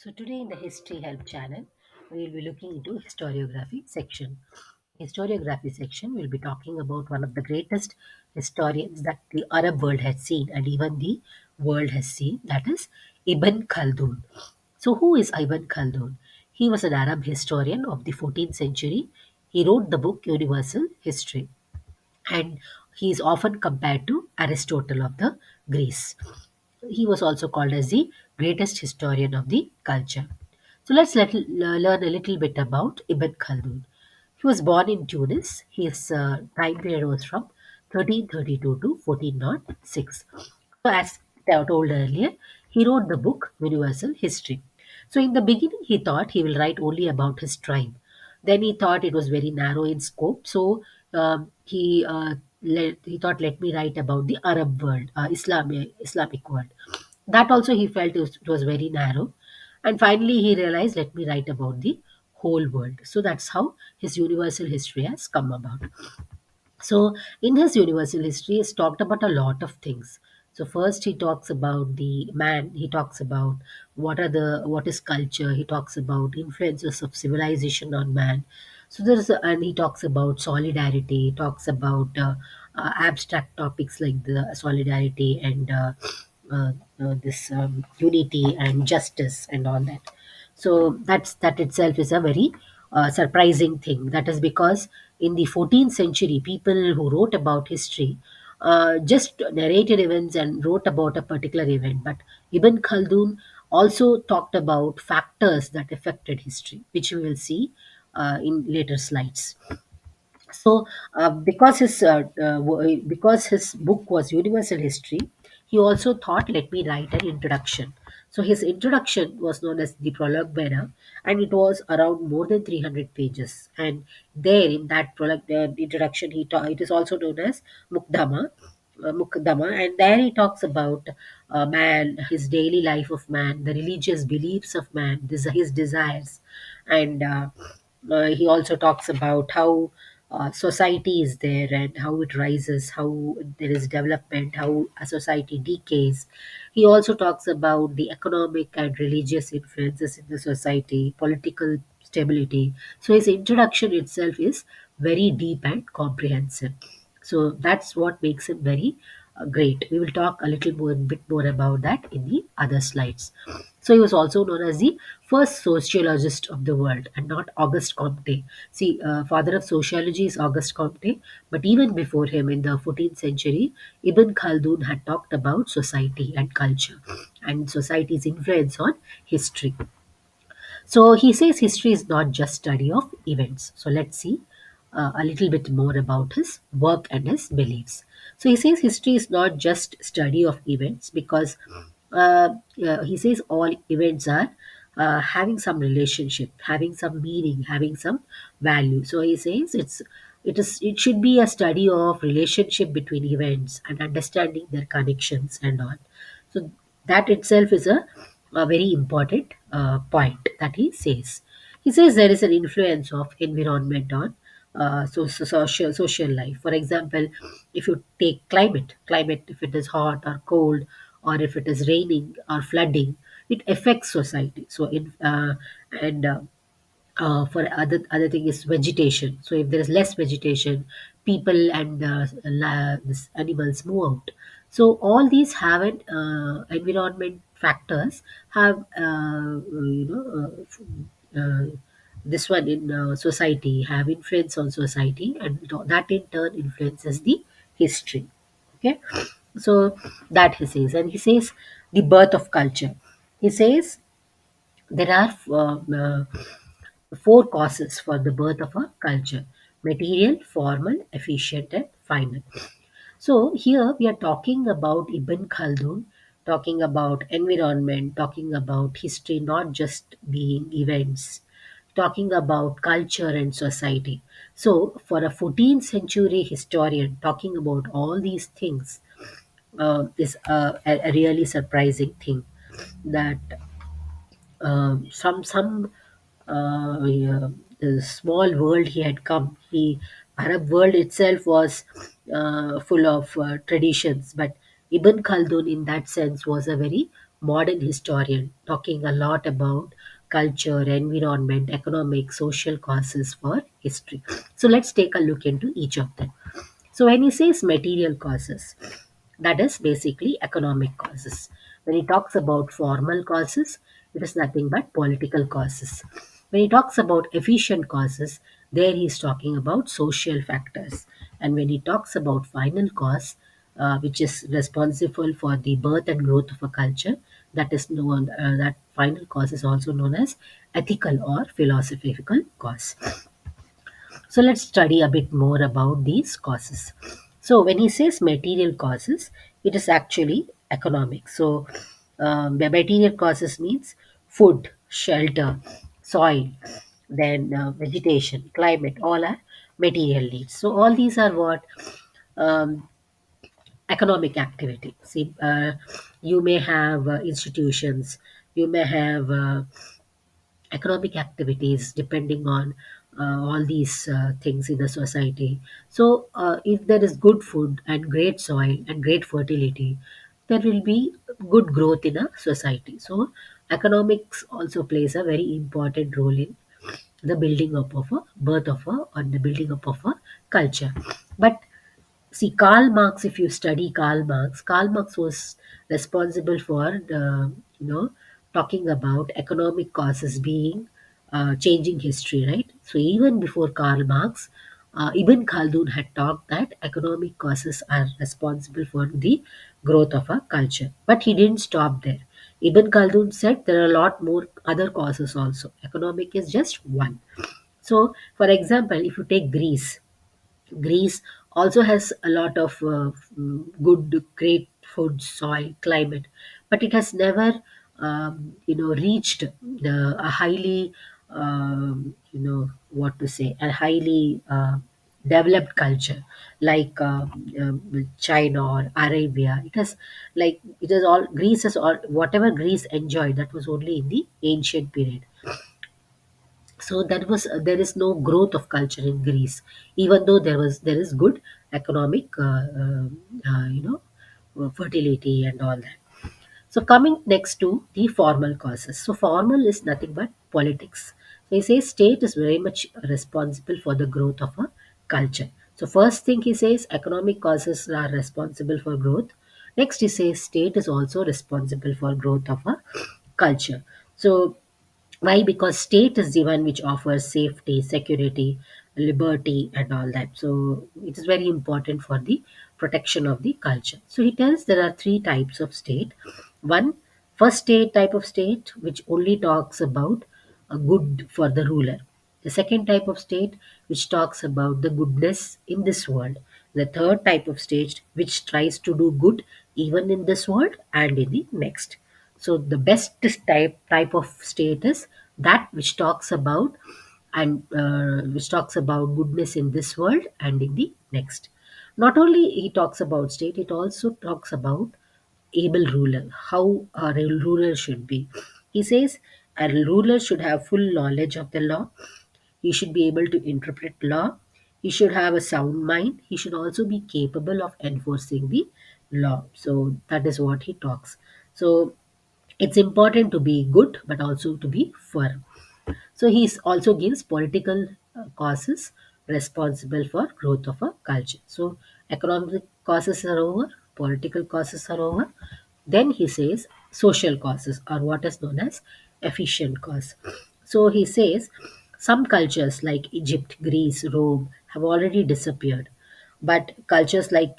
So today in the History Help channel, we will be looking into historiography section. Historiography section will be talking about one of the greatest historians that the Arab world has seen and even the world has seen, that is Ibn Khaldun. So who is Ibn Khaldun? He was an Arab historian of the 14th century. He wrote the book Universal History, and he is often compared to Aristotle of the Greece. He was also called as the greatest historian of the culture. So learn a little bit about Ibn Khaldun. He was born in Tunis. His time period was from 1332 to 1406. So as I told earlier, he wrote the book Universal History. So in the beginning, he thought he will write only about his tribe. Then he thought it was very narrow in scope. So he thought, let me write about the Arab world, Islamic world. That also he felt it was very narrow. And finally, he realized, let me write about the whole world. So that's how his universal history has come about. So, in his universal history, he's talked about a lot of things. So, first he talks about the man. He talks about what is culture. He talks about influences of civilization on man. So and he talks about solidarity. He talks about abstract topics like the solidarity and this unity and justice and all that. So that itself is a very surprising thing. That is because in the 14th century, people who wrote about history just narrated events and wrote about a particular event. But Ibn Khaldun also talked about factors that affected history, which we will see in later slides. So, because his book was Universal History, he also thought, let me write an introduction. So his introduction was known as the Prologue Bera, and it was around more than 300 pages. And there, in that prologue introduction, it is also known as Mukdama, and there he talks about man, his daily life of man, the religious beliefs of man, his desires, and he also talks about how society is there and how it rises, how there is development, how a society decays. He also talks about the economic and religious influences in the society, political stability. So his introduction itself is very deep and comprehensive. So that's what makes him very great. We will talk a bit more about that in the other slides. So he was also known as the first sociologist of the world and not Auguste Comte. See, father of sociology is Auguste Comte, but even before him in the 14th century, Ibn Khaldun had talked about society and culture and society's influence on history. So he says history is not just study of events. So let's see a little bit more about his work and his beliefs. So he says history is not just study of events because he says all events are having some relationship, having some meaning, having some value. So he says it should be a study of relationship between events and understanding their connections and all. So that itself is a very important point that he says. He says there is an influence of environment on social life. For example, if you take climate, if it is hot or cold, or if it is raining or flooding, it affects society. So in and for other thing is vegetation. So if there is less vegetation, people and this animals move out. So all these have an environment factors have this one in society have influence on society, and that in turn influences the history. Okay, so that he says, and he says the birth of culture. He says there are four causes for the birth of a culture: material, formal, efficient, and final. So, here we are talking about Ibn Khaldun, talking about environment, talking about history, not just being events, talking about culture and society. So, for a 14th century historian, talking about all these things is a really surprising thing that from some the small world he had come. He Arab world itself was full of traditions, but Ibn Khaldun, in that sense, was a very modern historian talking a lot about culture, environment, economic, social causes for history. So let's take a look into each of them. So when he says material causes, that is basically economic causes. When he talks about formal causes, it is nothing but political causes. When he talks about efficient causes, there he is talking about social factors. And when he talks about final cause, which is responsible for the birth and growth of a culture, that is known, that final cause is also known as ethical or philosophical cause. So let's study a bit more about these causes. So when he says material causes, it is actually economic. So the material causes means food, shelter, soil, then vegetation, climate, all are material needs. So all these are what um, economic activity. See, you may have institutions, you may have economic activities depending on all these things in the society. So, if there is good food and great soil and great fertility, there will be good growth in a society. So, economics also plays a very important role in the building up of a birth of a or the building up of a culture. But see, Karl Marx, if you study Karl Marx was responsible for talking about economic causes being changing history, right? So even before Karl Marx, Ibn Khaldun had talked that economic causes are responsible for the growth of a culture. But he didn't stop there. Ibn Khaldun said there are a lot more other causes also. Economic is just one. So, for example, if you take Greece, Greece also has a lot of good, great food, soil, climate, but it has never, reached a highly, what to say, a highly developed culture like China or Arabia. It has like it is all Greece has all whatever Greece enjoyed. That was only in the ancient period. So there is no growth of culture in Greece, even though there is good economic fertility and all that. So coming next to the formal causes. So formal is nothing but politics. So he says state is very much responsible for the growth of a culture. So first thing he says economic causes are responsible for growth. Next he says state is also responsible for growth of a culture. So why? Because state is the one which offers safety, security, liberty, and all that. So it is very important for the protection of the culture. So he tells there are three types of state. One, first state type of state, which only talks about a good for the ruler. The second type of state, which talks about the goodness in this world. The third type of state, which tries to do good even in this world and in the next. So the best type of state is that which talks about goodness in this world and in the next. Not only he talks about state, it also talks about able ruler, how a ruler should be. He says a ruler should have full knowledge of the law. He should be able to interpret law. He should have a sound mind. He should also be capable of enforcing the law. So that is what he talks. So it's important to be good, but also to be firm. So he also gives political causes responsible for growth of a culture. So economic causes are over, political causes are over. Then he says social causes are what is known as efficient cause. So he says some cultures like Egypt, Greece, Rome have already disappeared, but cultures like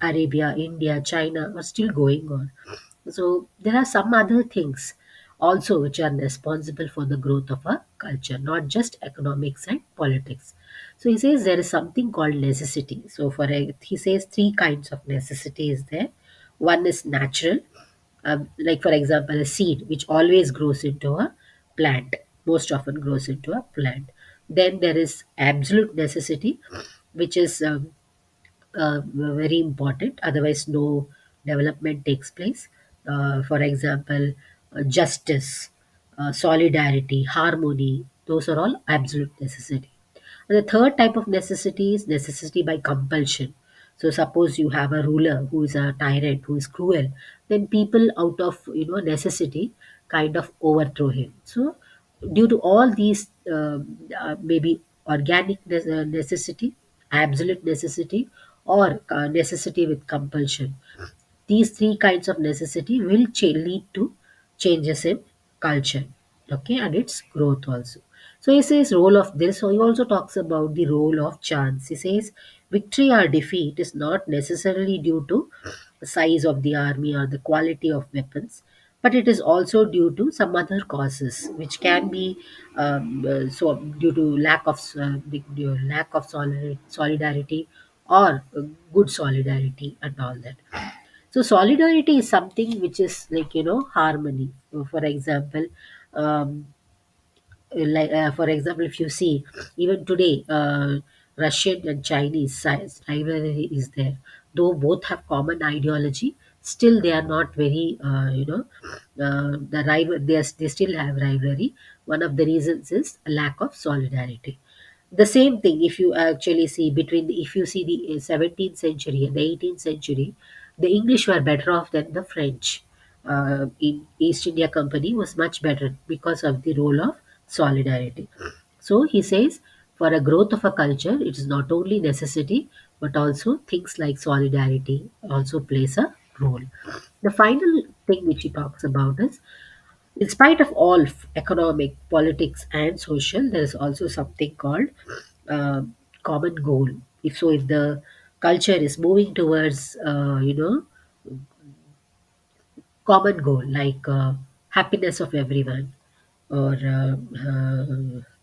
Arabia, India, China are still going on. So there are some other things also which are responsible for the growth of a culture, not just economics and politics. So he says there is something called necessity. So he says three kinds of necessity is there. One is natural, like for example a seed which always grows into a plant, most often grows into a plant. Then there is absolute necessity, which is very important, otherwise no development takes place. For example, justice, solidarity, harmony, those are all absolute necessity. And the third type of necessity is necessity by compulsion. So suppose you have a ruler who is a tyrant, who is cruel, then people out of necessity kind of overthrow him. So due to all these maybe organic necessity, absolute necessity, or necessity with compulsion, these three kinds of necessity will lead to changes in culture, okay, and its growth also. So he says role of this. So he also talks about the role of chance. He says victory or defeat is not necessarily due to the size of the army or the quality of weapons, but it is also due to some other causes, which can be so due to lack of solidarity, or good solidarity and all that. So solidarity is something which is like harmony. For example, um, for example, if you see even today, Russian and Chinese science rivalry is there. Though both have common ideology, still they are not very the rival. They still have rivalry. One of the reasons is a lack of solidarity. The same thing, if you actually see between if you see the 17th century and the 18th century, the English were better off than the French. In East India Company was much better because of the role of solidarity. So he says, for a growth of a culture, it is not only necessity, but also things like solidarity also plays a role. The final thing which he talks about is, in spite of all economic, politics, and social, there is also something called uh, common goal. If the culture is moving towards common goal like happiness of everyone, or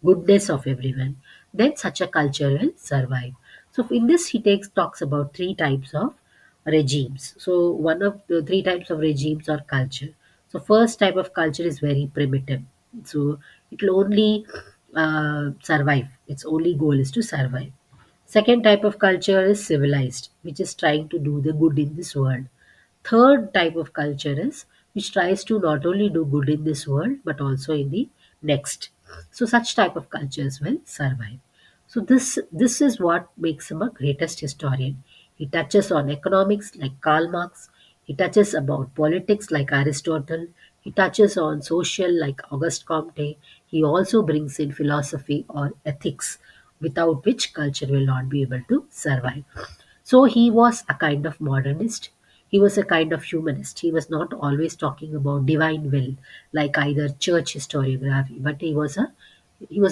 goodness of everyone, then such a culture will survive. So in this, he takes talks about three types of regimes. So one of the three types of regimes are culture. So first type of culture is very primitive. So it will only survive. Its only goal is to survive. Second type of culture is civilized, which is trying to do the good in this world. Third type of culture is which tries to not only do good in this world but also in the next. So such type of cultures will survive. So this is what makes him a greatest historian. He touches on economics like Karl Marx. He touches about politics like Aristotle. He touches on social like Auguste Comte. He also brings in philosophy or ethics, without which culture will not be able to survive. So he was a kind of modernist. He was a kind of humanist. He was not always talking about divine will like either church historiography, but he was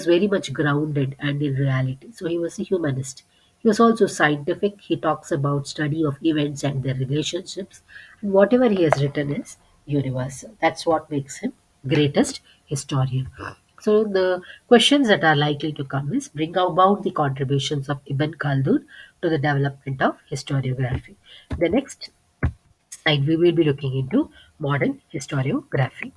very much grounded and in reality. So he was a humanist. He was also scientific. He talks about study of events and their relationships, and whatever he has written is universal. That's what makes him greatest historian. So the questions that are likely to come is, bring about the contributions of Ibn Khaldun to the development of historiography. The next slide we will be looking into modern historiography.